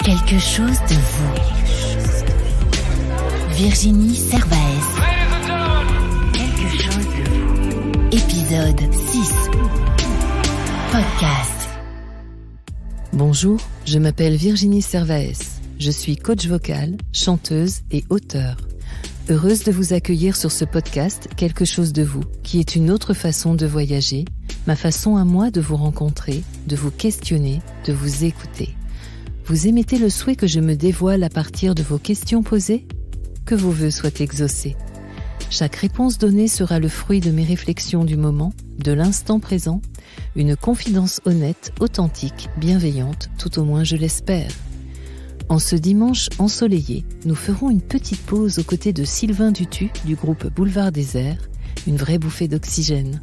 Quelque chose de vous. Virginie Servaes. Quelque chose de vous. Épisode 6. Podcast. Bonjour, je m'appelle Virginie Servaes. Je suis coach vocal, chanteuse et auteure. Heureuse de vous accueillir sur ce podcast Quelque chose de vous, qui est une autre façon de voyager, ma façon à moi de vous rencontrer, de vous questionner, de vous écouter. Vous émettez le souhait que je me dévoile à partir de vos questions posées ? Que vos vœux soient exaucés. Chaque réponse donnée sera le fruit de mes réflexions du moment, de l'instant présent, une confidence honnête, authentique, bienveillante, tout au moins je l'espère. En ce dimanche ensoleillé, nous ferons une petite pause aux côtés de Sylvain Dutu du groupe Boulevard Désert, une vraie bouffée d'oxygène.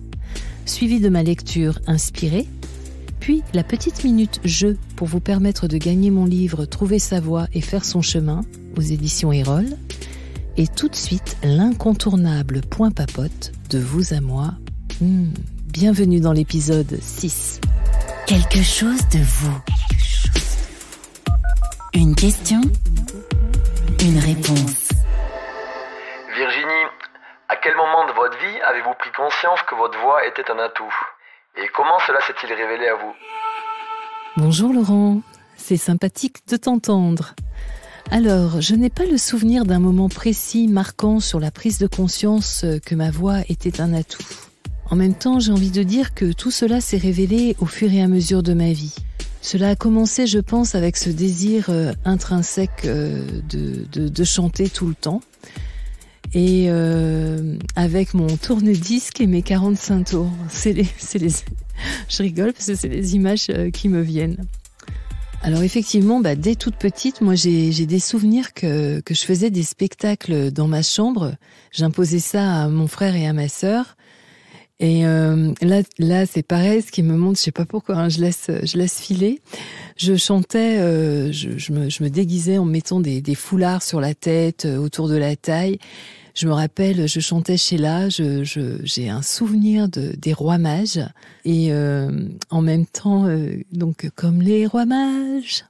Suivi de ma lecture inspirée, puis la petite minute jeu pour vous permettre de gagner mon livre Trouver sa voie et faire son chemin aux éditions Erol, et tout de suite l'incontournable point papote de vous à moi. Bienvenue dans l'épisode 6. Quelque chose de vous. Une question, une réponse. Virginie, à quel moment de votre vie avez-vous pris conscience que votre voix était un atout ? Et comment cela s'est-il révélé à vous ? Bonjour Laurent, c'est sympathique de t'entendre. Alors, je n'ai pas le souvenir d'un moment précis marquant sur la prise de conscience que ma voix était un atout. En même temps, j'ai envie de dire que tout cela s'est révélé au fur et à mesure de ma vie. Cela a commencé, je pense, avec ce désir intrinsèque de chanter tout le temps. Et avec mon tourne-disque et mes 45 tours. Je rigole parce que c'est les images qui me viennent. Alors effectivement, dès toute petite, moi j'ai des souvenirs que je faisais des spectacles dans ma chambre. J'imposais ça à mon frère et à ma sœur. Et là c'est pareil, ce qui me montre, je sais pas pourquoi, je laisse filer. Je chantais, je me déguisais en mettant des foulards sur la tête, autour de la taille. Je me rappelle, je chantais Sheila, j'ai un souvenir des rois mages. Et en même temps, donc comme les rois mages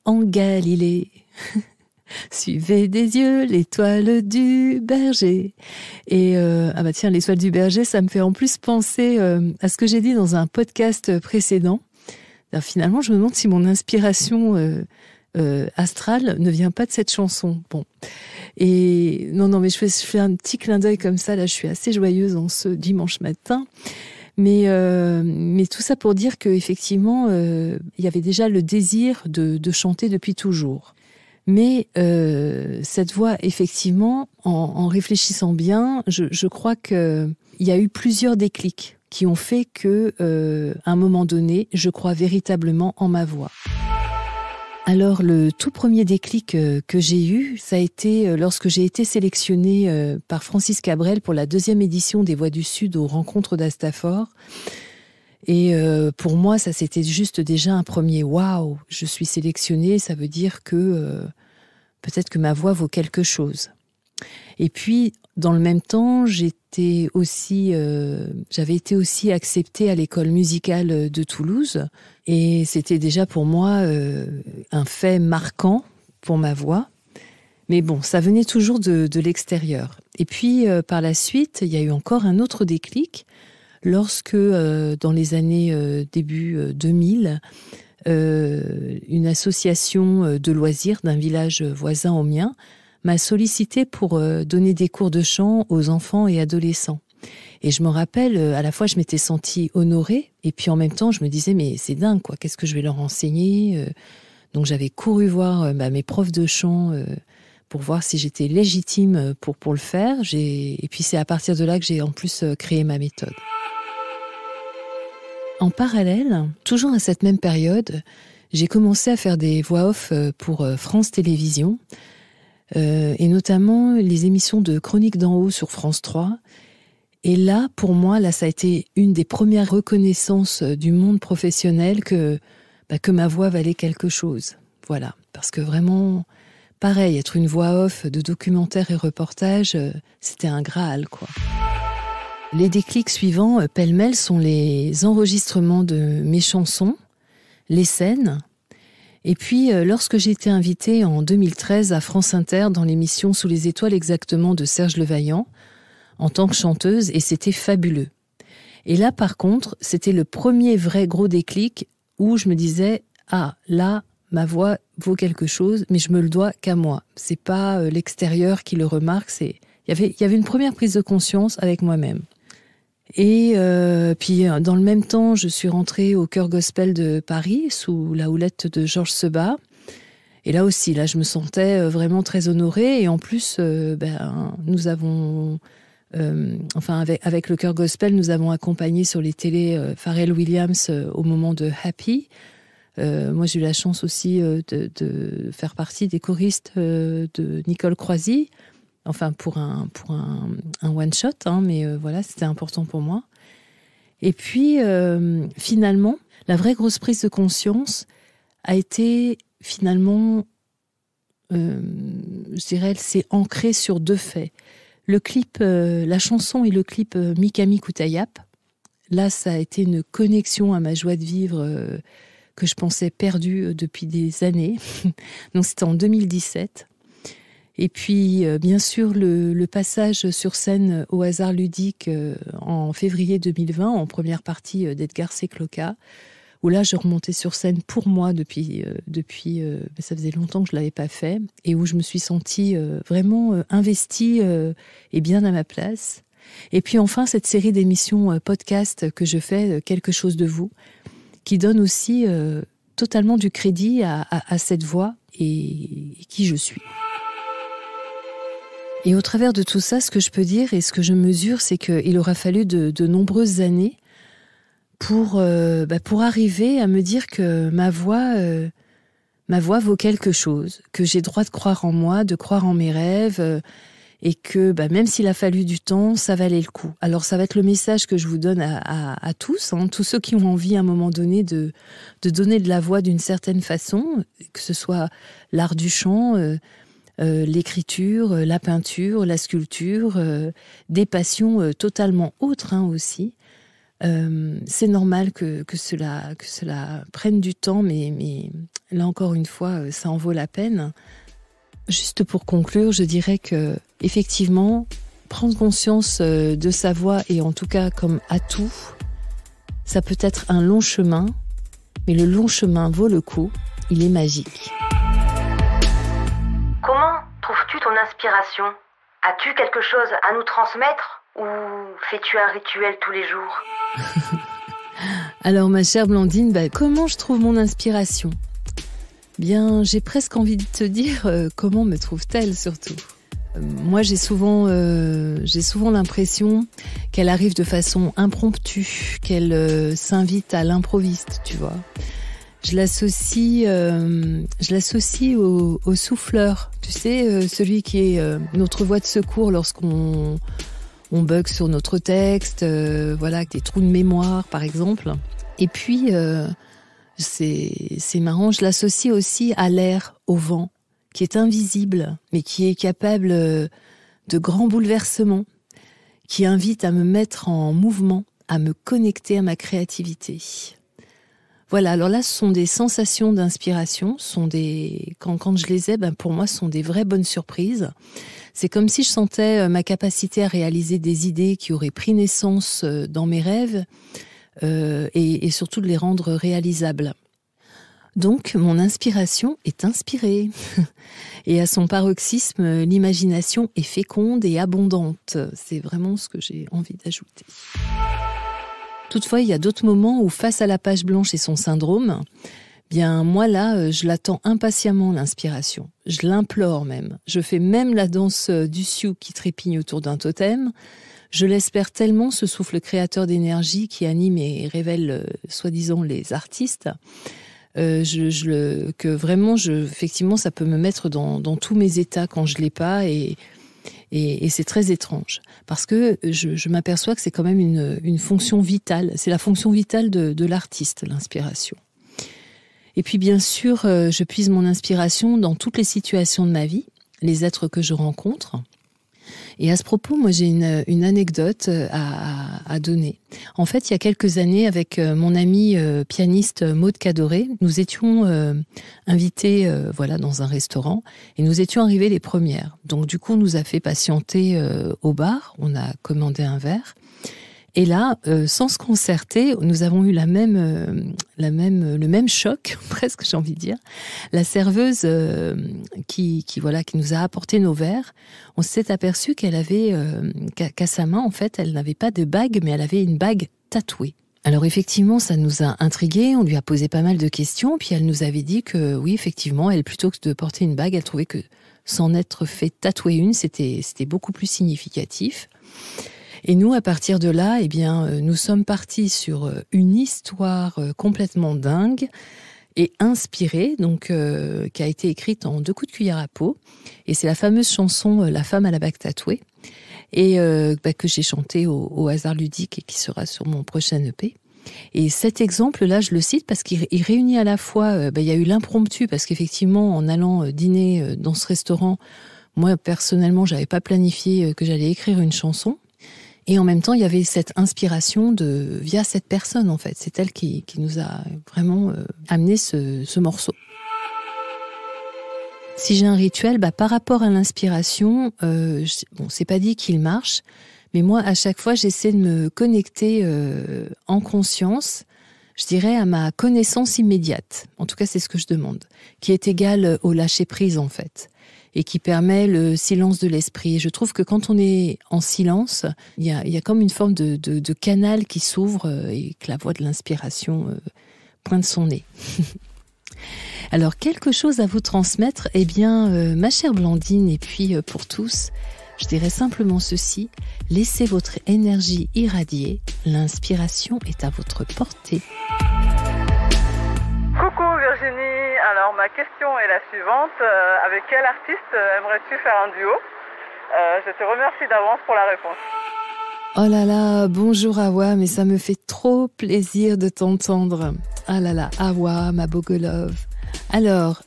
en Galilée, suivez des yeux l'étoile du berger. Et tiens, l'étoile du berger, ça me fait en plus penser à ce que j'ai dit dans un podcast précédent. Alors, finalement, je me demande si mon inspiration astrale ne vient pas de cette chanson. Bon. Et non, mais je fais un petit clin d'œil comme ça. Là, je suis assez joyeuse en ce dimanche matin. Mais tout ça pour dire qu'effectivement, il y avait déjà le désir de chanter depuis toujours. Mais cette voix, effectivement, en réfléchissant bien, je crois qu'il y a eu plusieurs déclics qui ont fait que, à un moment donné, je crois véritablement en ma voix. Alors, le tout premier déclic que j'ai eu, ça a été lorsque j'ai été sélectionnée par Francis Cabrel pour la 2e édition des Voix du Sud aux Rencontres d'Astafor. Et pour moi, ça c'était juste déjà un premier waouh, je suis sélectionnée, ça veut dire que peut-être que ma voix vaut quelque chose. Et puis, dans le même temps, j'avais été aussi acceptée à l'école musicale de Toulouse. Et c'était déjà pour moi un fait marquant pour ma voix. Mais bon, ça venait toujours de l'extérieur. Et puis, par la suite, il y a eu encore un autre déclic. Lorsque, dans les années début 2000, une association de loisirs d'un village voisin au mien m'a sollicité pour donner des cours de chant aux enfants et adolescents. Et je me rappelle, à la fois, je m'étais sentie honorée, et puis en même temps, je me disais, mais c'est dingue, quoi, qu'est-ce que je vais leur enseigner ? Donc j'avais couru voir mes profs de chant pour voir si j'étais légitime pour le faire. Et puis c'est à partir de là que j'ai en plus créé ma méthode. En parallèle, toujours à cette même période, j'ai commencé à faire des voix off pour France Télévisions, et notamment les émissions de Chroniques d'en haut sur France 3. Et là, pour moi, ça a été une des premières reconnaissances du monde professionnel que ma voix valait quelque chose. Voilà, parce que vraiment, pareil, être une voix off de documentaires et reportages, c'était un Graal, quoi. Les déclics suivants, pêle-mêle, sont les enregistrements de mes chansons, les scènes, Et puis, lorsque j'ai été invitée en 2013 à France Inter dans l'émission Sous les étoiles exactement de Serge Levaillant, en tant que chanteuse, et c'était fabuleux. Et là, par contre, c'était le premier vrai gros déclic où je me disais « Ah, là, ma voix vaut quelque chose, mais je me le dois qu'à moi. C'est pas l'extérieur qui le remarque, il y avait une première prise de conscience avec moi-même. » Et puis, dans le même temps, je suis rentrée au Chœur Gospel de Paris, sous la houlette de Georges Sebah. Et là aussi, je me sentais vraiment très honorée. Et en plus, nous avons... avec le Chœur Gospel, nous avons accompagné sur les télés Pharrell Williams au moment de Happy. Moi, j'ai eu la chance aussi de faire partie des choristes de Nicole Croisy. Enfin, pour un one-shot, mais voilà, c'était important pour moi. Et puis, finalement, la vraie grosse prise de conscience a été, finalement, je dirais, elle s'est ancrée sur 2 faits. Le clip, la chanson et le clip Mikami Kutayap, là, ça a été une connexion à ma joie de vivre que je pensais perdue depuis des années. Donc, c'était en 2017. Et puis, bien sûr, le passage sur scène au hasard ludique en février 2020, en première partie d'Edgar Secloca, où là, je remontais sur scène pour moi depuis ça faisait longtemps que je ne l'avais pas fait, et où je me suis sentie vraiment investie et bien à ma place. Et puis enfin, cette série d'émissions podcast que je fais, Quelque chose de vous, qui donne aussi totalement du crédit à cette voix et qui je suis. Et au travers de tout ça, ce que je peux dire et ce que je mesure, c'est qu'il aura fallu de nombreuses années pour arriver à me dire que ma voix vaut quelque chose, que j'ai droit de croire en moi, de croire en mes rêves, et que même s'il a fallu du temps, ça valait le coup. Alors ça va être le message que je vous donne à tous, tous ceux qui ont envie à un moment donné de donner de la voix d'une certaine façon, que ce soit l'art du chant, l'écriture, la peinture, la sculpture, des passions totalement autres aussi. C'est normal que cela prenne du temps, mais là encore une fois, ça en vaut la peine. Juste pour conclure, je dirais que effectivement, prendre conscience de sa voix, et en tout cas comme atout, ça peut être un long chemin, mais le long chemin vaut le coup, il est magique. Comment trouves-tu ton inspiration ? As-tu quelque chose à nous transmettre ou fais-tu un rituel tous les jours ? Alors ma chère Blandine, comment je trouve mon inspiration ? Bien, j'ai presque envie de te dire comment me trouve-t-elle surtout ? Moi j'ai souvent l'impression qu'elle arrive de façon impromptue, qu'elle s'invite à l'improviste, tu vois. Je l'associe au souffleur, tu sais, celui qui est notre voie de secours lorsqu'on bug sur notre texte, avec des trous de mémoire par exemple. Et puis c'est marrant, je l'associe aussi à l'air, au vent, qui est invisible, mais qui est capable de grands bouleversements, qui invite à me mettre en mouvement, à me connecter à ma créativité. Voilà, alors là, ce sont des sensations d'inspiration, quand je les ai, pour moi, ce sont des vraies bonnes surprises. C'est comme si je sentais ma capacité à réaliser des idées qui auraient pris naissance dans mes rêves et surtout de les rendre réalisables. Donc, mon inspiration est inspirée. Et à son paroxysme, l'imagination est féconde et abondante. C'est vraiment ce que j'ai envie d'ajouter. Toutefois, il y a d'autres moments où, face à la page blanche et son syndrome, moi là, je l'attends impatiemment, l'inspiration. Je l'implore même. Je fais même la danse du sioux qui trépigne autour d'un totem. Je l'espère tellement, ce souffle créateur d'énergie qui anime et révèle, soi-disant, les artistes, que vraiment, effectivement, ça peut me mettre dans tous mes états quand je l'ai pas et c'est très étrange parce que je m'aperçois que c'est quand même une fonction vitale. C'est la fonction vitale de l'artiste, l'inspiration. Et puis bien sûr, je puise mon inspiration dans toutes les situations de ma vie, les êtres que je rencontre. Et à ce propos, moi j'ai une anecdote à donner. En fait, il y a quelques années, avec mon ami pianiste Maud Cadoré, nous étions invités dans un restaurant et nous étions arrivés les premières. Donc du coup, on nous a fait patienter au bar, on a commandé un verre. Et là, sans se concerter, nous avons eu le même choc, presque j'ai envie de dire. La serveuse qui nous a apporté nos verres, on s'est aperçu qu'elle avait qu'à sa main, en fait, elle n'avait pas de bague, mais elle avait une bague tatouée. Alors effectivement, ça nous a intrigués, on lui a posé pas mal de questions, puis elle nous avait dit que oui, effectivement, elle, plutôt que de porter une bague, elle trouvait que s'en être fait tatouer une, c'était beaucoup plus significatif. Et nous, à partir de là, nous sommes partis sur une histoire complètement dingue et inspirée, donc qui a été écrite en 2 coups de cuillère à peau. Et c'est la fameuse chanson « La femme à la bague tatouée » et que j'ai chantée au hasard ludique et qui sera sur mon prochain EP. Et cet exemple-là, je le cite parce qu'il réunit à la fois, il y a eu l'impromptu, parce qu'effectivement, en allant dîner dans ce restaurant, moi, personnellement, j'avais pas planifié que j'allais écrire une chanson. Et en même temps, il y avait cette inspiration via cette personne, en fait. C'est elle qui nous a vraiment amené ce morceau. Si j'ai un rituel, par rapport à l'inspiration, c'est pas dit qu'il marche, mais moi, à chaque fois, j'essaie de me connecter en conscience, je dirais, à ma connaissance immédiate. En tout cas, c'est ce que je demande, qui est égale au lâcher-prise, en fait, et qui permet le silence de l'esprit. Et je trouve que quand on est en silence, il y a comme une forme de canal qui s'ouvre et que la voix de l'inspiration pointe son nez. Alors, quelque chose à vous transmettre, ma chère Blandine, et puis pour tous, je dirais simplement ceci: laissez votre énergie irradier, l'inspiration est à votre portée. Coucou Virginie, alors ma question est la suivante, avec quel artiste aimerais-tu faire un duo? Je te remercie d'avance pour la réponse. Oh là là, bonjour Awa, mais ça me fait trop plaisir de t'entendre. Ah là là, Awa, ma Bogolove. Alors,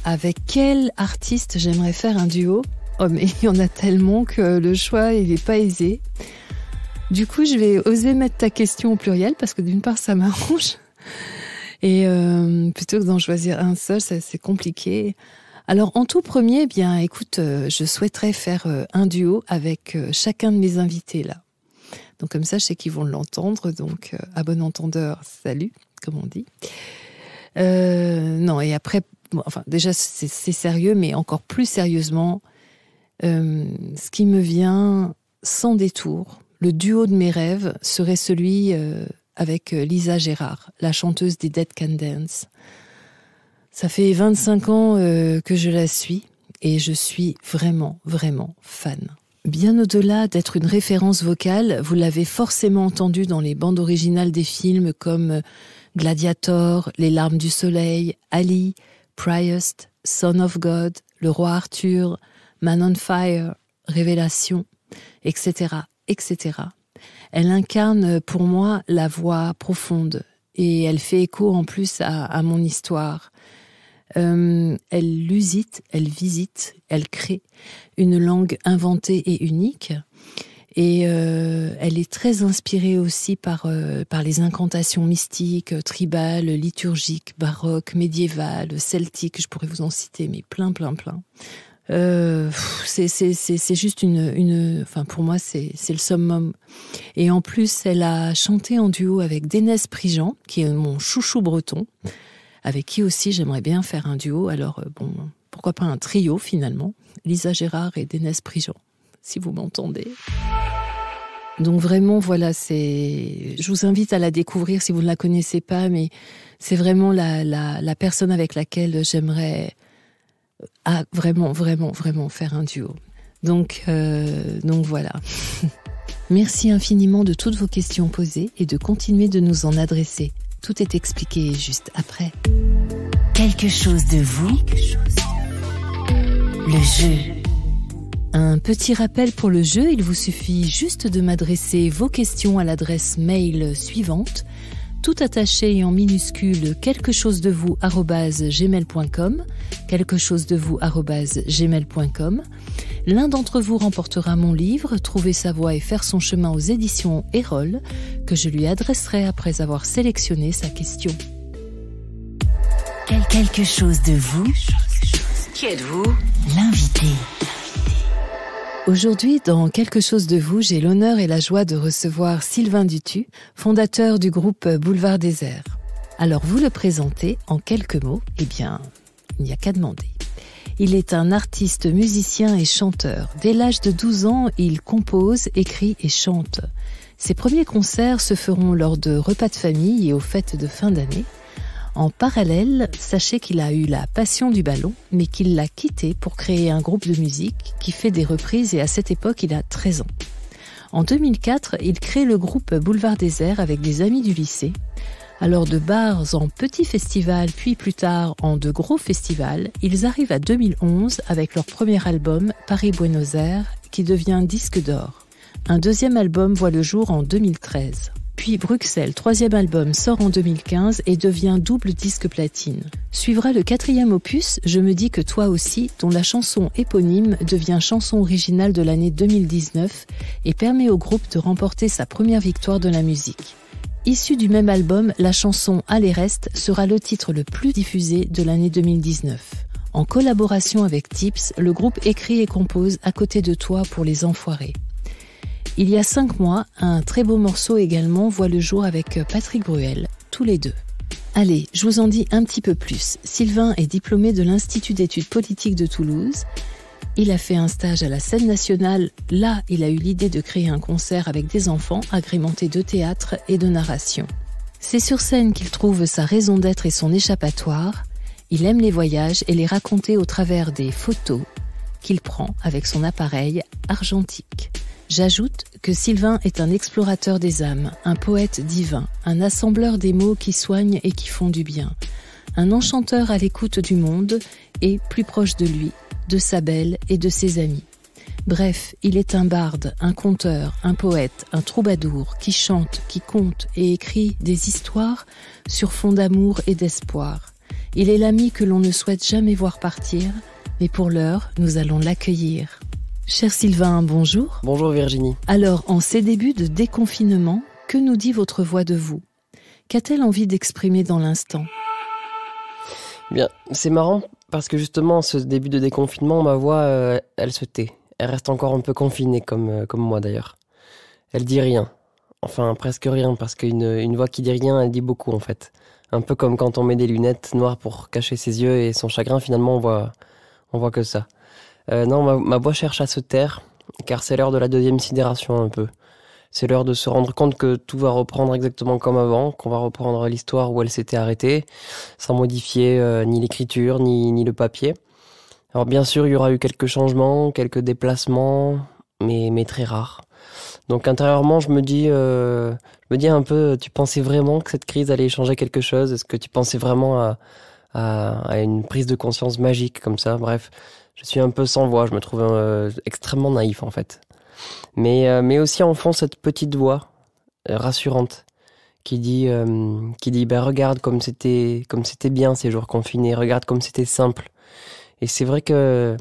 avec quel artiste j'aimerais faire un duo? Oh mais il y en a tellement que le choix il est pas aisé. Du coup, je vais oser mettre ta question au pluriel parce que d'une part ça m'arrange. Et plutôt que d'en choisir un seul, c'est compliqué. Alors en tout premier, écoute, je souhaiterais faire un duo avec chacun de mes invités là. Donc comme ça, je sais qu'ils vont l'entendre. Donc à bon entendeur, salut, comme on dit. Non, et après, déjà c'est sérieux, mais encore plus sérieusement, ce qui me vient sans détour, le duo de mes rêves serait celui avec Lisa Gérard, la chanteuse des Dead Can Dance. Ça fait 25 ans que je la suis et je suis vraiment, vraiment fan. Bien au-delà d'être une référence vocale, vous l'avez forcément entendu dans les bandes originales des films comme Gladiator, Les larmes du soleil, Ali, Priest, Son of God, Le roi Arthur, Man on Fire, Révélation, etc., etc. Elle incarne pour moi la voix profonde et elle fait écho en plus à mon histoire. Elle lusite, elle visite, elle crée une langue inventée et unique. Et elle est très inspirée aussi par les incantations mystiques, tribales, liturgiques, baroques, médiévales, celtiques. Je pourrais vous en citer, mais plein. C'est juste pour moi, c'est le summum. Et en plus, elle a chanté en duo avec Dénès Prigent, qui est mon chouchou breton, avec qui aussi j'aimerais bien faire un duo. Alors, pourquoi pas un trio finalement, Lisa Gérard et Dénès Prigent, si vous m'entendez. Donc vraiment, voilà, je vous invite à la découvrir si vous ne la connaissez pas, mais c'est vraiment la personne avec laquelle j'aimerais vraiment faire un duo. Donc voilà. Merci infiniment de toutes vos questions posées et de continuer de nous en adresser. Tout est expliqué juste après. Quelque chose de vous. Le jeu. Un petit rappel pour le jeu, il vous suffit juste de m'adresser vos questions à l'adresse mail suivante, tout attaché et en minuscule quelquechosdevous@gmail.com, quelquechosdevous@gmail.com. L'un d'entre vous remportera mon livre, Trouver sa voie et faire son chemin aux éditions Erol, que je lui adresserai après avoir sélectionné sa question. Quelque chose de vous. Qui êtes-vous? L'invité. Aujourd'hui, dans Quelque chose de vous, j'ai l'honneur et la joie de recevoir Sylvain Dutu, fondateur du groupe Boulevard Désert. Alors, vous le présentez en quelques mots? Eh bien, il n'y a qu'à demander. Il est un artiste, musicien et chanteur. Dès l'âge de 12 ans, il compose, écrit et chante. Ses premiers concerts se feront lors de repas de famille et aux fêtes de fin d'année. En parallèle, sachez qu'il a eu la passion du ballon, mais qu'il l'a quitté pour créer un groupe de musique qui fait des reprises et à cette époque, il a 13 ans. En 2004, il crée le groupe Boulevard Désert avec des amis du lycée. Alors de bars en petits festivals, puis plus tard en de gros festivals, ils arrivent à 2011 avec leur premier album, Paris-Buenos Aires, qui devient disque d'or. Un deuxième album voit le jour en 2013. Puis Bruxelles, troisième album, sort en 2015 et devient double disque platine. Suivra le quatrième opus, Je me dis que toi aussi, dont la chanson éponyme devient chanson originale de l'année 2019 et permet au groupe de remporter sa première victoire de la musique. Issue du même album, la chanson Allez reste sera le titre le plus diffusé de l'année 2019. En collaboration avec Tips, le groupe écrit et compose À côté de toi pour les enfoirés. Il y a 5 mois, un très beau morceau également voit le jour avec Patrick Bruel, tous les deux. Allez, je vous en dis un petit peu plus. Sylvain est diplômé de l'Institut d'études politiques de Toulouse. Il a fait un stage à la Scène nationale. Là, il a eu l'idée de créer un concert avec des enfants agrémenté de théâtre et de narration. C'est sur scène qu'il trouve sa raison d'être et son échappatoire. Il aime les voyages et les raconter au travers des photos qu'il prend avec son appareil argentique. J'ajoute que Sylvain est un explorateur des âmes, un poète divin, un assembleur des mots qui soignent et qui font du bien, un enchanteur à l'écoute du monde et plus proche de lui, de sa belle et de ses amis. Bref, il est un barde, un conteur, un poète, un troubadour qui chante, qui conte et écrit des histoires sur fond d'amour et d'espoir. Il est l'ami que l'on ne souhaite jamais voir partir, mais pour l'heure, nous allons l'accueillir. Cher Sylvain, bonjour. Bonjour Virginie. Alors, en ces débuts de déconfinement, que nous dit votre voix de vous? Qu'a-t-elle envie d'exprimer dans l'instant? Bien, c'est marrant parce que justement, ce début de déconfinement, ma voix, elle se tait. Elle reste encore un peu confinée, comme moi d'ailleurs. Elle dit rien. Enfin, presque rien, parce qu'une voix qui dit rien, elle dit beaucoup en fait. Un peu comme quand on met des lunettes noires pour cacher ses yeux et son chagrin, finalement, on voit que ça. Non, ma voix cherche à se taire, car c'est l'heure de la deuxième sidération un peu. C'est l'heure de se rendre compte que tout va reprendre exactement comme avant, qu'on va reprendre l'histoire où elle s'était arrêtée, sans modifier ni l'écriture, ni le papier. Alors bien sûr, il y aura eu quelques changements, quelques déplacements, mais très rares. Donc intérieurement, je me dis un peu, tu pensais vraiment que cette crise allait changer quelque chose? Est-ce que tu pensais vraiment à une prise de conscience magique comme ça? Bref. Je suis un peu sans voix, je me trouve extrêmement naïf en fait. Mais aussi en fond cette petite voix rassurante qui dit ben regarde comme c'était bien ces jours confinés, regarde comme c'était simple. Et c'est vrai que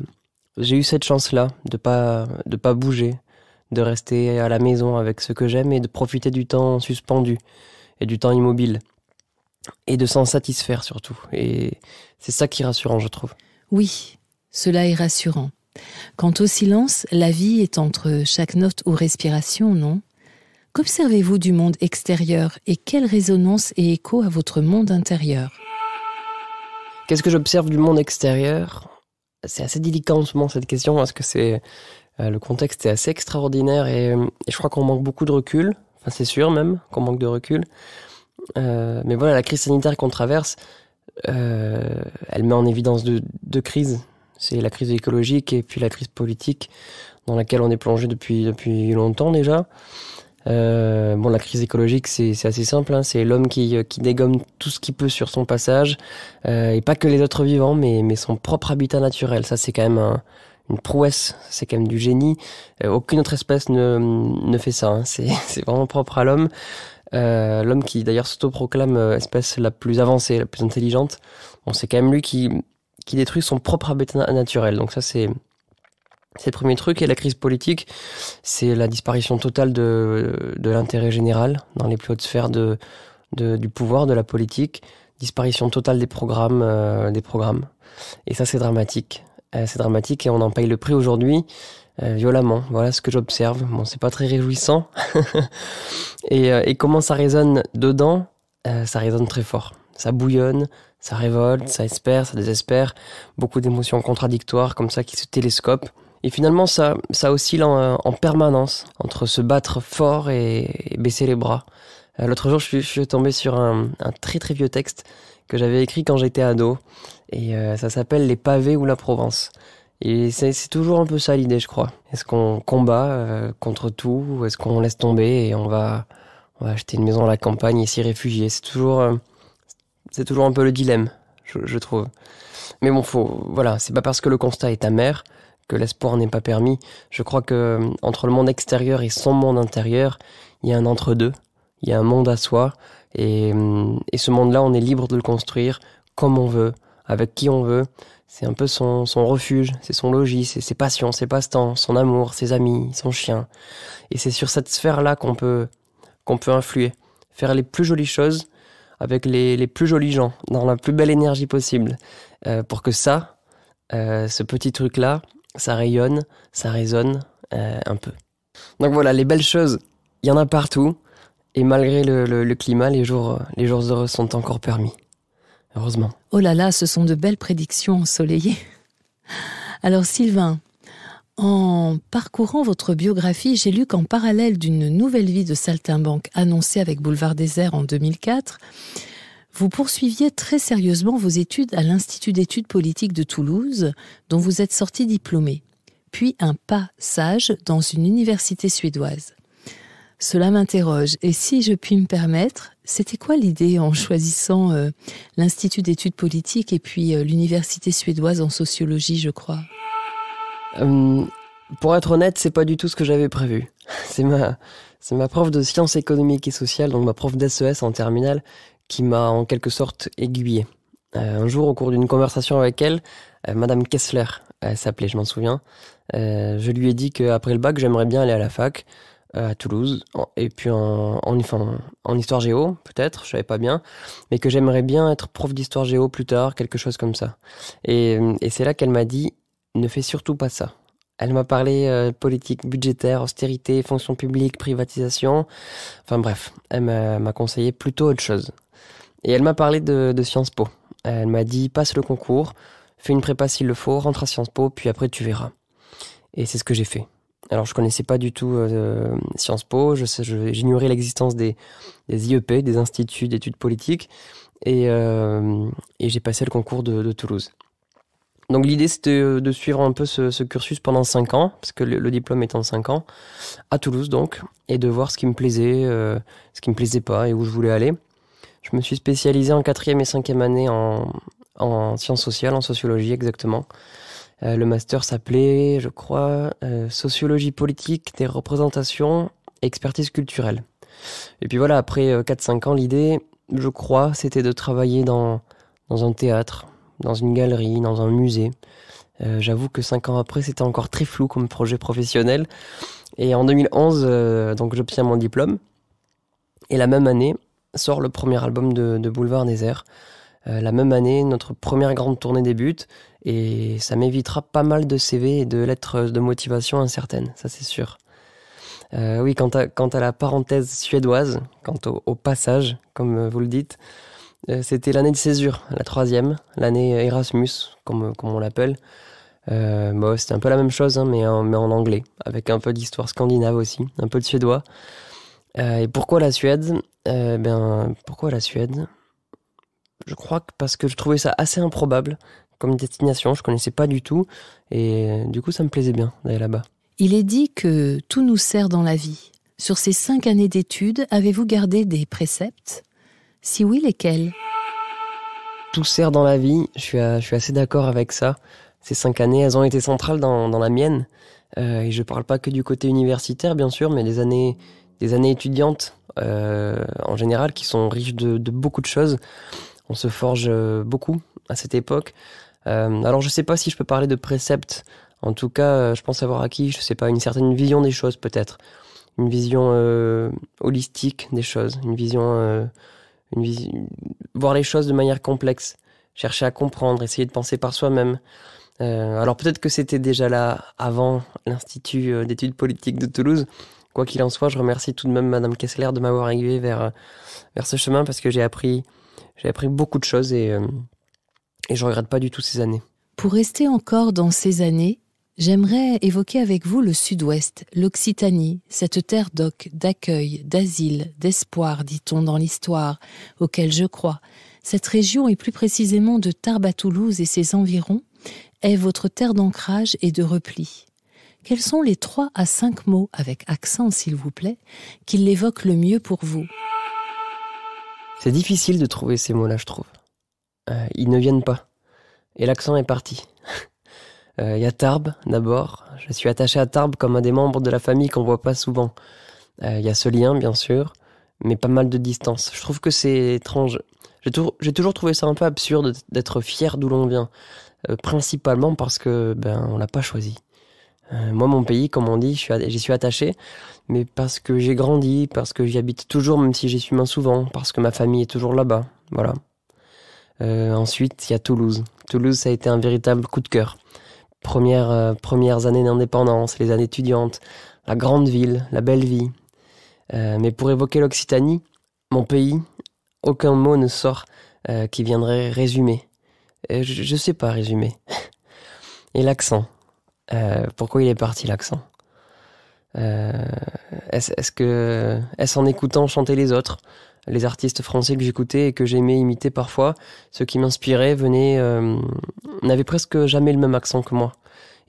j'ai eu cette chance-là de pas bouger, de rester à la maison avec ce que j'aime et de profiter du temps suspendu et du temps immobile et de s'en satisfaire surtout. Et c'est ça qui est rassurant, je trouve. Oui. Cela est rassurant. Quant au silence, la vie est entre chaque note ou respiration, non? Qu'observez-vous du monde extérieur et quelle résonance et écho à votre monde intérieur? Qu'est-ce que j'observe du monde extérieur? C'est assez délicat en ce moment cette question parce que le contexte est assez extraordinaire et je crois qu'on manque beaucoup de recul. Enfin, c'est sûr même qu'on manque de recul. Mais voilà, la crise sanitaire qu'on traverse, elle met en évidence deux crises. C'est la crise écologique et puis la crise politique dans laquelle on est plongé depuis longtemps déjà. La crise écologique, c'est assez simple, hein. C'est l'homme qui dégomme tout ce qu'il peut sur son passage, et pas que les autres vivants, mais son propre habitat naturel. Ça, c'est quand même une prouesse, c'est quand même du génie. Aucune autre espèce ne fait ça, hein. C'est vraiment propre à l'homme. L'homme qui d'ailleurs s'autoproclame espèce la plus avancée, la plus intelligente. Bon, c'est quand même lui qui détruit son propre habitat naturel. Donc ça, c'est C'est le premier truc. Et la crise politique, c'est la disparition totale de l'intérêt général dans les plus hautes sphères du pouvoir, de la politique. Disparition totale des programmes. Et ça, c'est dramatique. C'est dramatique et on en paye le prix aujourd'hui, violemment. Voilà ce que j'observe. Bon, c'est pas très réjouissant. et comment ça résonne dedans, ça résonne très fort. Ça bouillonne, ça révolte, ça espère, ça désespère. Beaucoup d'émotions contradictoires comme ça qui se télescopent. Et finalement, ça oscille en permanence entre se battre fort et baisser les bras. L'autre jour, je suis tombé sur un très très vieux texte que j'avais écrit quand j'étais ado. Et ça s'appelle « Les pavés ou la Provence ». Et c'est toujours un peu ça l'idée, je crois. Est-ce qu'on combat contre tout ou est-ce qu'on laisse tomber et on va acheter une maison à la campagne et s'y réfugier? C'est toujours un peu le dilemme, je trouve. Mais bon, voilà, c'est pas parce que le constat est amer que l'espoir n'est pas permis. Je crois que entre le monde extérieur et son monde intérieur, il y a un entre-deux. Il y a un monde à soi. Et ce monde-là, on est libre de le construire comme on veut, avec qui on veut. C'est un peu son refuge, c'est son logis, c'est ses passions, ses passe-temps, son amour, ses amis, son chien. Et c'est sur cette sphère-là qu'on peut influer. Faire les plus jolies choses avec les plus jolis gens, dans la plus belle énergie possible. Pour que ce petit truc-là, ça rayonne, ça résonne un peu. Donc voilà, les belles choses, il y en a partout. Et malgré le climat, les jours heureux sont encore permis. Heureusement. Oh là là, ce sont de belles prédictions ensoleillées. Alors Sylvain, en parcourant votre biographie, j'ai lu qu'en parallèle d'une nouvelle vie de saltimbanque annoncée avec Boulevard Désert en 2004, vous poursuiviez très sérieusement vos études à l'Institut d'études politiques de Toulouse, dont vous êtes sorti diplômé, puis un passage dans une université suédoise. Cela m'interroge, et si je puis me permettre, c'était quoi l'idée en choisissant l'Institut d'études politiques et puis l'université suédoise en sociologie, je crois? Pour être honnête, c'est pas du tout ce que j'avais prévu. C'est ma prof de sciences économiques et sociales, donc ma prof d'SES en terminale, qui m'a en quelque sorte aiguillé. Un jour, au cours d'une conversation avec elle, Madame Kessler, elle s'appelait, je m'en souviens, je lui ai dit qu'après le bac, j'aimerais bien aller à la fac, à Toulouse, et puis en histoire géo, peut-être, je savais pas bien, mais que j'aimerais bien être prof d'histoire géo plus tard, quelque chose comme ça. Et c'est là qu'elle m'a dit, ne fais surtout pas ça. Elle m'a parlé politique budgétaire, austérité, fonction publique, privatisation, enfin bref, elle m'a conseillé plutôt autre chose. Et elle m'a parlé de Sciences Po. Elle m'a dit, passe le concours, fais une prépa s'il le faut, rentre à Sciences Po, puis après tu verras. Et c'est ce que j'ai fait. Alors, je connaissais pas du tout Sciences Po, j'ignorais l'existence des IEP, des instituts d'études politiques, et j'ai passé le concours de Toulouse. Donc, l'idée, c'était de suivre un peu ce cursus pendant 5 ans, parce que le diplôme est en 5 ans, à Toulouse donc, et de voir ce qui me plaisait, ce qui me plaisait pas, et où je voulais aller. Je me suis spécialisé en 4e et 5e année en sciences sociales, en sociologie exactement. Le master s'appelait, je crois, Sociologie politique des représentations et expertise culturelle. Et puis voilà, après 4-5 ans, l'idée, je crois, c'était de travailler dans un théâtre, dans une galerie, dans un musée. J'avoue que 5 ans après, c'était encore très flou comme projet professionnel. Et en 2011, donc j'obtiens mon diplôme. Et la même année, sort le premier album de Boulevard Désert. La même année, notre première grande tournée débute. Et ça m'évitera pas mal de CV et de lettres de motivation incertaines, ça c'est sûr. Oui, quant à la parenthèse suédoise, quant au passage, comme vous le dites, c'était l'année de césure, la 3e, l'année Erasmus, comme on l'appelle. C'était un peu la même chose, hein, mais en anglais, avec un peu d'histoire scandinave aussi, un peu de suédois. Et pourquoi la Suède? Pourquoi la Suède? Je crois que parce que je trouvais ça assez improbable comme destination, je connaissais pas du tout, et du coup ça me plaisait bien d'aller là-bas. Il est dit que tout nous sert dans la vie. Sur ces 5 années d'études, avez-vous gardé des préceptes? Si oui, lesquels? Tout sert dans la vie, je suis assez d'accord avec ça. Ces 5 années, elles ont été centrales dans la mienne, et je parle pas que du côté universitaire bien sûr, mais des années étudiantes en général qui sont riches de beaucoup de choses. On se forge beaucoup à cette époque. Alors je sais pas si je peux parler de préceptes En tout cas, je pense avoir acquis, je sais pas, une certaine vision des choses peut-être. Une vision holistique des choses. Voir les choses de manière complexe. Chercher à comprendre, essayer de penser par soi-même. Alors peut-être que c'était déjà là avant l'Institut d'études politiques de Toulouse. Quoi qu'il en soit, je remercie tout de même Madame Kessler de m'avoir aiguillé vers ce chemin parce que j'ai appris beaucoup de choses et je regrette pas du tout ces années. Pour rester encore dans ces années, j'aimerais évoquer avec vous le Sud-Ouest, l'Occitanie, cette terre d'oc, d'accueil, d'asile, d'espoir, dit-on dans l'histoire, auquel je crois. Cette région, et plus précisément de Tarbes à Toulouse et ses environs, est votre terre d'ancrage et de repli. Quels sont les 3 à 5 mots, avec accent s'il vous plaît, qui l'évoquent le mieux pour vous ? C'est difficile de trouver ces mots-là, je trouve. Ils ne viennent pas. Et l'accent est parti. Il y a Tarbes, d'abord. Je suis attaché à Tarbes comme à des membres de la famille qu'on voit pas souvent. Il y a ce lien, bien sûr, mais pas mal de distance. Je trouve que c'est étrange. J'ai toujours trouvé ça un peu absurde d'être fier d'où l'on vient. Principalement parce que, on l'a pas choisi. Moi, mon pays, comme on dit, j'y suis attaché, mais parce que j'ai grandi, parce que j'y habite toujours, même si j'y suis moins souvent, parce que ma famille est toujours là-bas. Voilà. Ensuite, il y a Toulouse. Toulouse, ça a été un véritable coup de cœur. Premières années d'indépendance, les années étudiantes, la grande ville, la belle vie. Mais pour évoquer l'Occitanie, mon pays, aucun mot ne sort qui viendrait résumer. Je sais pas résumer. Et l'accent. Pourquoi il est parti l'accent ? Est-ce en écoutant chanter les autres, les artistes français que j'écoutais et que j'aimais imiter parfois, ceux qui m'inspiraient n'avaient presque jamais le même accent que moi.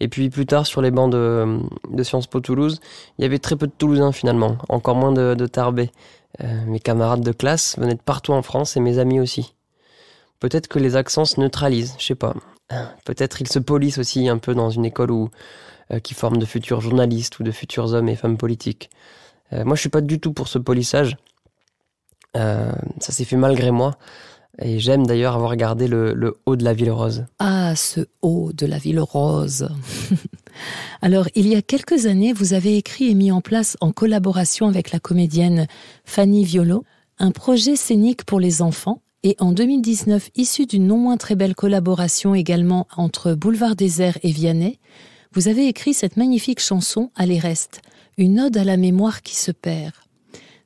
Et puis plus tard, sur les bancs de Sciences Po Toulouse, il y avait très peu de Toulousains finalement, encore moins de Tarbais. Mes camarades de classe venaient de partout en France et mes amis aussi. Peut-être que les accents se neutralisent, je sais pas. Peut-être ils se polissent aussi un peu dans une école qui forme de futurs journalistes ou de futurs hommes et femmes politiques. Moi, je suis pas du tout pour ce polissage. Ça s'est fait malgré moi. Et j'aime d'ailleurs avoir gardé le haut de la Ville Rose. Ah, ce haut de la Ville Rose. Alors, il y a quelques années, vous avez écrit et mis en place, en collaboration avec la comédienne Fanny Violo, un projet scénique pour les enfants. Et en 2019, issu d'une non moins très belle collaboration également entre Boulevard Désert et Vianney, vous avez écrit cette magnifique chanson « Allez reste », une ode à la mémoire qui se perd.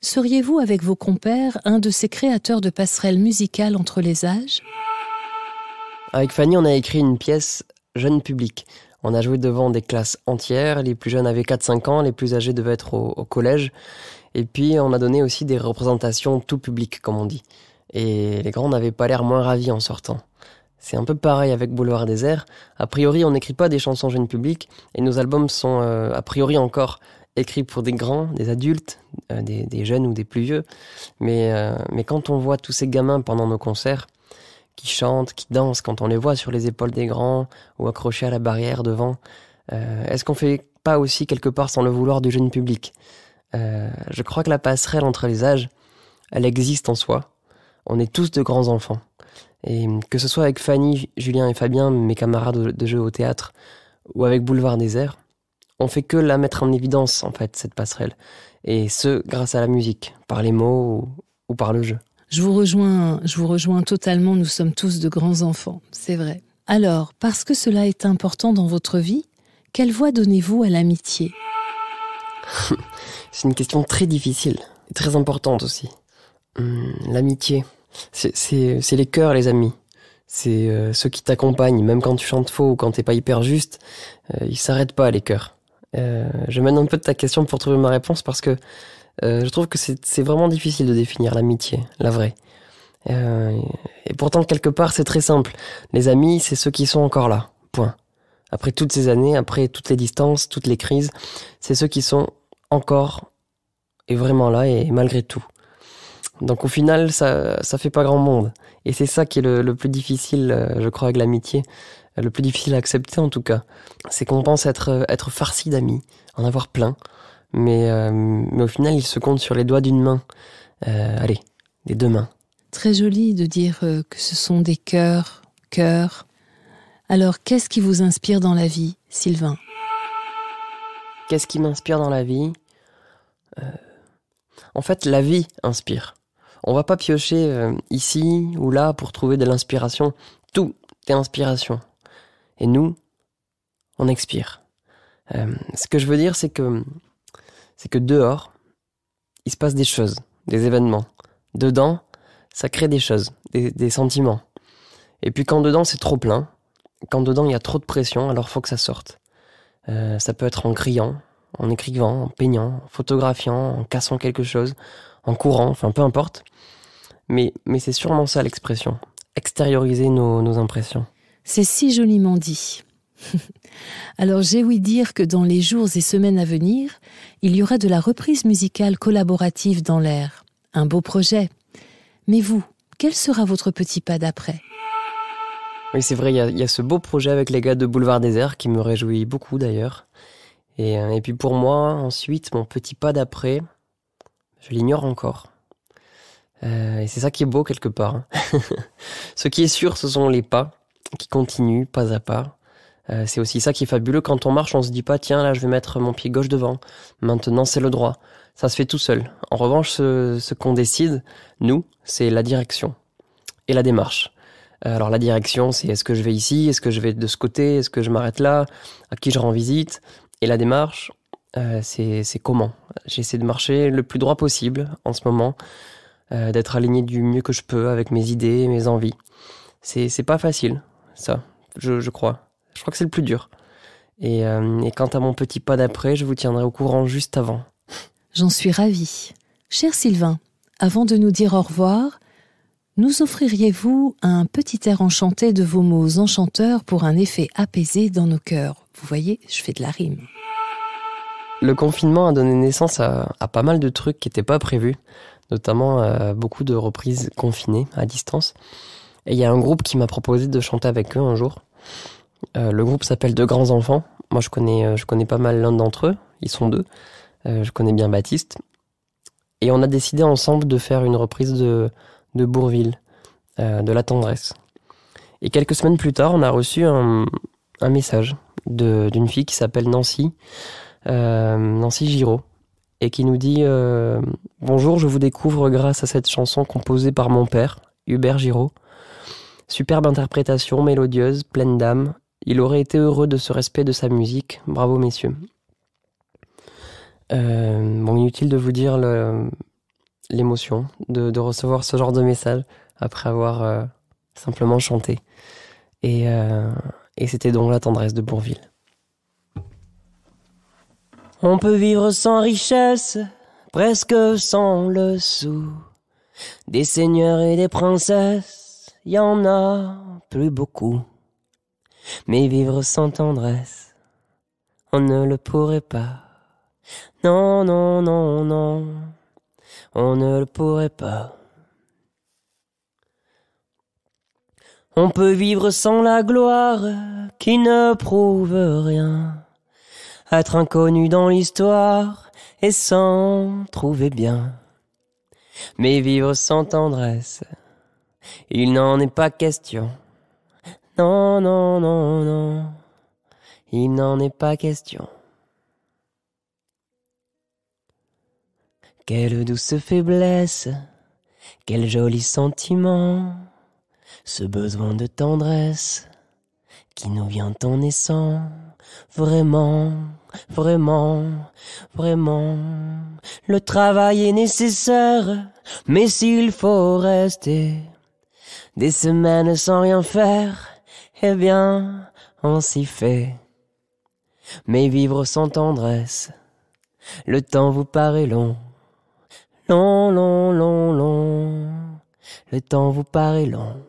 Seriez-vous, avec vos compères, un de ces créateurs de passerelles musicales entre les âges ? Avec Fanny, on a écrit une pièce jeune public. On a joué devant des classes entières, les plus jeunes avaient 4-5 ans, les plus âgés devaient être au collège. Et puis on a donné aussi des représentations tout public, comme on dit. Et les grands n'avaient pas l'air moins ravis en sortant. C'est un peu pareil avec Boulevard Désert. A priori, on n'écrit pas des chansons jeunes publics, et nos albums sont, a priori encore, écrits pour des grands, des adultes, des jeunes ou des plus vieux. Mais quand on voit tous ces gamins pendant nos concerts, qui chantent, qui dansent, quand on les voit sur les épaules des grands, ou accrochés à la barrière devant, est-ce qu'on fait pas aussi quelque part sans le vouloir du jeune public ? Je crois que la passerelle entre les âges, elle existe en soi. On est tous de grands enfants. Et que ce soit avec Fanny, Julien et Fabien, mes camarades de jeu au théâtre, ou avec Boulevard Désert, on fait que la mettre en évidence, en fait, cette passerelle. Et ce, grâce à la musique, par les mots ou par le jeu. Je vous rejoins totalement, nous sommes tous de grands enfants, c'est vrai. Alors, parce que cela est important dans votre vie, quelle voix donnez-vous à l'amitié ? C'est une question très difficile, et très importante aussi. L'amitié, c'est les cœurs, les amis. C'est ceux qui t'accompagnent, même quand tu chantes faux ou quand t'es pas hyper juste, ils s'arrêtent pas, les cœurs. Je mène un peu de ta question pour trouver ma réponse parce que je trouve que c'est vraiment difficile de définir l'amitié, la vraie. Et pourtant, quelque part, c'est très simple. Les amis, c'est ceux qui sont encore là, point. Après toutes ces années, après toutes les distances, toutes les crises, c'est ceux qui sont encore et vraiment là et malgré tout. Donc au final, ça fait pas grand monde. Et c'est ça qui est le plus difficile, je crois, avec l'amitié. Le plus difficile à accepter, en tout cas. C'est qu'on pense être farci d'amis, en avoir plein. Mais au final, il se compte sur les doigts d'une main. Allez, des deux mains. Très joli de dire que ce sont des cœurs. Alors, qu'est-ce qui vous inspire dans la vie, Sylvain ? Qu'est-ce qui m'inspire dans la vie ? En fait, la vie inspire. On va pas piocher ici ou là pour trouver de l'inspiration. Tout est inspiration. Et nous, on expire. Ce que je veux dire, c'est que dehors, il se passe des choses, des événements. Dedans, ça crée des choses, des sentiments. Et puis quand dedans, c'est trop plein, quand dedans, il y a trop de pression, alors faut que ça sorte. Ça peut être en criant, en écrivant, en peignant, en photographiant, en cassant quelque chose, en courant, enfin peu importe. Mais c'est sûrement ça l'expression. Extérioriser nos impressions. C'est si joliment dit. Alors j'ai ouï dire que dans les jours et semaines à venir, il y aura de la reprise musicale collaborative dans l'air. Un beau projet. Mais vous, quel sera votre petit pas d'après ? Oui, c'est vrai, il y a ce beau projet avec les gars de Boulevard Désert qui me réjouit beaucoup d'ailleurs. Et puis pour moi, ensuite, mon petit pas d'après, je l'ignore encore. Et c'est ça qui est beau quelque part. Hein. Ce qui est sûr, ce sont les pas qui continuent pas à pas. C'est aussi ça qui est fabuleux. Quand on marche, on se dit pas, tiens, là, je vais mettre mon pied gauche devant. Maintenant, c'est le droit. Ça se fait tout seul. En revanche, ce qu'on décide, nous, c'est la direction et la démarche. Alors la direction, c'est est-ce que je vais ici, est-ce que je vais de ce côté, est-ce que je m'arrête là, à qui je rends visite. Et la démarche, c'est comment. J'essaie de marcher le plus droit possible en ce moment, d'être aligné du mieux que je peux avec mes idées, mes envies. C'est pas facile, ça, je crois. Je crois que c'est le plus dur. Et quant à mon petit pas d'après, je vous tiendrai au courant juste avant. J'en suis ravie. Cher Sylvain, avant de nous dire au revoir, nous offririez-vous un petit air enchanté de vos mots enchanteurs pour un effet apaisé dans nos cœurs ? Vous voyez, je fais de la rime. Le confinement a donné naissance à pas mal de trucs qui n'étaient pas prévus, notamment beaucoup de reprises confinées à distance. Et il y a un groupe qui m'a proposé de chanter avec eux un jour. Le groupe s'appelle De Grands Enfants. Moi, je connais pas mal l'un d'entre eux. Ils sont deux. Je connais bien Baptiste. Et on a décidé ensemble de faire une reprise de Bourvil, de La Tendresse. Et quelques semaines plus tard, on a reçu un message d'une fille qui s'appelle Nancy Giraud, et qui nous dit « Bonjour, je vous découvre grâce à cette chanson composée par mon père, Hubert Giraud. Superbe interprétation, mélodieuse, pleine d'âme. Il aurait été heureux de ce respect de sa musique. Bravo, messieurs. » Bon, inutile de vous dire l'émotion de recevoir ce genre de message après avoir simplement chanté. Et c'était donc La Tendresse de Bourvil. On peut vivre sans richesse, presque sans le sou. Des seigneurs et des princesses, y en a plus beaucoup. Mais vivre sans tendresse, on ne le pourrait pas. Non, non, non, non, on ne le pourrait pas. On peut vivre sans la gloire qui ne prouve rien. Être inconnu dans l'histoire et s'en trouver bien. Mais vivre sans tendresse, il n'en est pas question. Non, non, non, non, il n'en est pas question. Quelle douce faiblesse, quel joli sentiment, ce besoin de tendresse qui nous vient en naissant. Vraiment, vraiment, vraiment, le travail est nécessaire, mais s'il faut rester des semaines sans rien faire, eh bien, on s'y fait. Mais vivre sans tendresse, le temps vous paraît long. Long, long, long, long, le temps vous paraît long.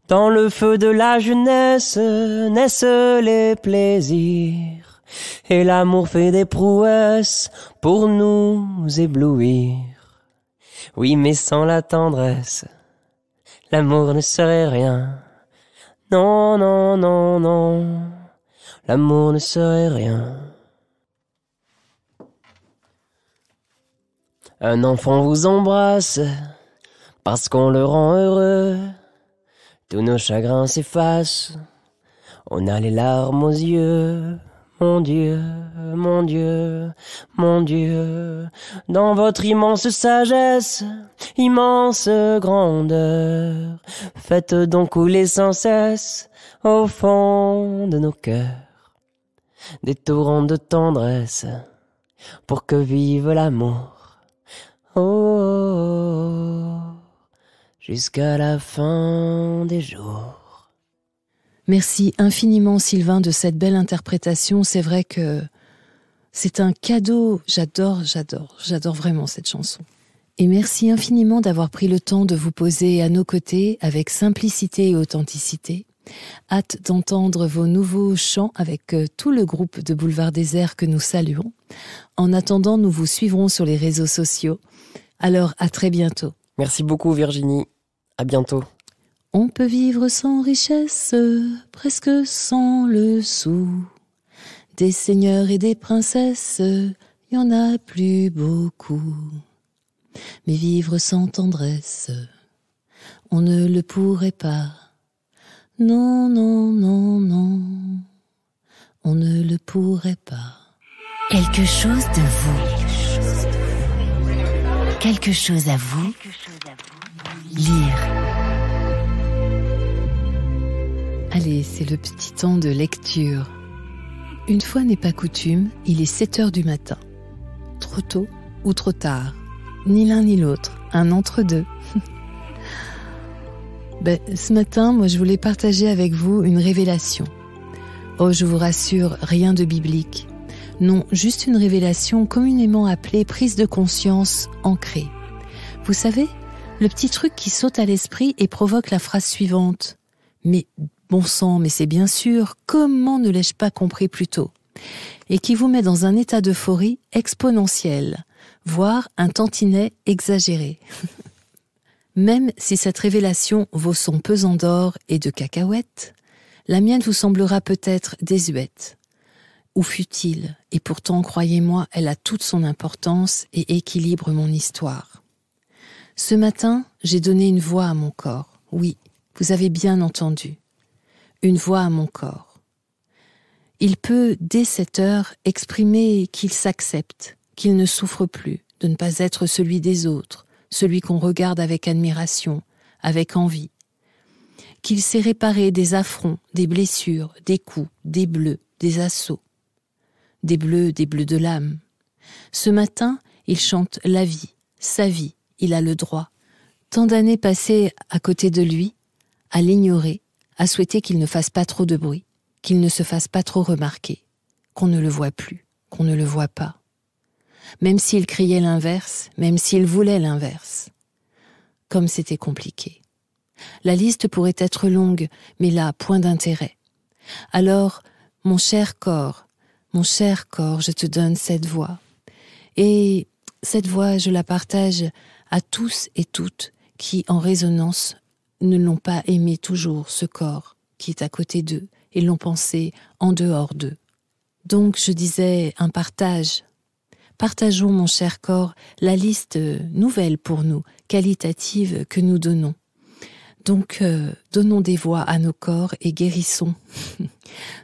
Dans le feu de la jeunesse naissent les plaisirs, et l'amour fait des prouesses pour nous éblouir. Oui, mais sans la tendresse, l'amour ne serait rien. Non, non, non, non, l'amour ne serait rien. Un enfant vous embrasse parce qu'on le rend heureux. Tous nos chagrins s'effacent, on a les larmes aux yeux. Mon Dieu, mon Dieu, mon Dieu, dans votre immense sagesse, immense grandeur, faites donc couler sans cesse au fond de nos cœurs des torrents de tendresse pour que vive l'amour. Oh, jusqu'à la fin des jours. Merci infiniment Sylvain de cette belle interprétation. C'est vrai que c'est un cadeau. J'adore vraiment cette chanson. Et merci infiniment d'avoir pris le temps de vous poser à nos côtés avec simplicité et authenticité. Hâte d'entendre vos nouveaux chants avec tout le groupe de Boulevard Désert que nous saluons. En attendant, nous vous suivrons sur les réseaux sociaux. Alors, à très bientôt. Merci beaucoup Virginie. À bientôt. On peut vivre sans richesse, presque sans le sou. Des seigneurs et des princesses, y en a plus beaucoup. Mais vivre sans tendresse, on ne le pourrait pas. Non, non, non, non, on ne le pourrait pas. Quelque chose de vous. Quelque chose à vous. Lire. Allez, c'est le petit temps de lecture. Une fois n'est pas coutume, il est 7h du matin. Trop tôt ou trop tard, ni l'un ni l'autre, un entre-deux. Ce matin, moi je voulais partager avec vous une révélation. Oh, je vous rassure, rien de biblique. Non, juste une révélation communément appelée prise de conscience ancrée. Vous savez, le petit truc qui saute à l'esprit et provoque la phrase suivante. Mais bon sang, mais c'est bien sûr, comment ne l'ai-je pas compris plus tôt? Et qui vous met dans un état d'euphorie exponentielle, voire un tantinet exagéré. Même si cette révélation vaut son pesant d'or et de cacahuètes, la mienne vous semblera peut-être désuète ou futile, et pourtant, croyez-moi, elle a toute son importance et équilibre mon histoire. Ce matin, j'ai donné une voix à mon corps. Oui, vous avez bien entendu. Une voix à mon corps. Il peut, dès cette heure, exprimer qu'il s'accepte, qu'il ne souffre plus, de ne pas être celui des autres, celui qu'on regarde avec admiration, avec envie. Qu'il s'est réparé des affronts, des blessures, des coups, des bleus, des assauts. Des bleus de l'âme. Ce matin, il chante la vie, sa vie, il a le droit. Tant d'années passées à côté de lui, à l'ignorer, à souhaiter qu'il ne fasse pas trop de bruit, qu'il ne se fasse pas trop remarquer, qu'on ne le voie plus, qu'on ne le voie pas. Même s'il criait l'inverse, même s'il voulait l'inverse. Comme c'était compliqué. La liste pourrait être longue, mais là, point d'intérêt. Alors, mon cher corps, je te donne cette voix. Et cette voix, je la partage à tous et toutes qui, en résonance, ne l'ont pas aimé toujours, ce corps qui est à côté d'eux, et l'ont pensé en dehors d'eux. Donc, je disais un partage. Partageons, mon cher corps, la liste nouvelle pour nous, qualitative que nous donnons. Donc, donnons des voix à nos corps et guérissons.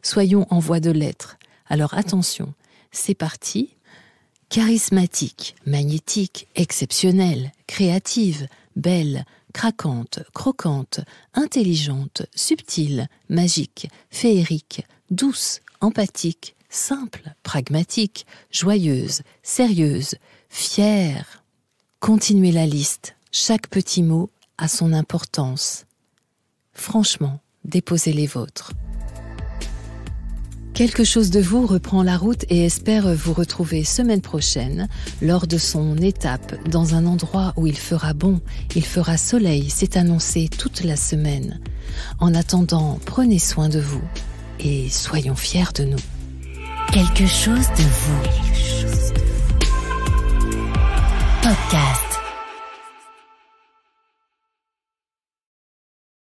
Soyons en voie de l'être. Alors attention, c'est parti. Charismatique, magnétique, exceptionnelle, créative, belle, craquante, croquante, intelligente, subtile, magique, féerique, douce, empathique, simple, pragmatique, joyeuse, sérieuse, fière. Continuez la liste, chaque petit mot a son importance. Franchement, déposez les vôtres. Quelque chose de vous reprend la route et espère vous retrouver semaine prochaine lors de son étape dans un endroit où il fera bon, il fera soleil, c'est annoncé toute la semaine. En attendant, prenez soin de vous et soyons fiers de nous. Quelque chose de vous. Podcast.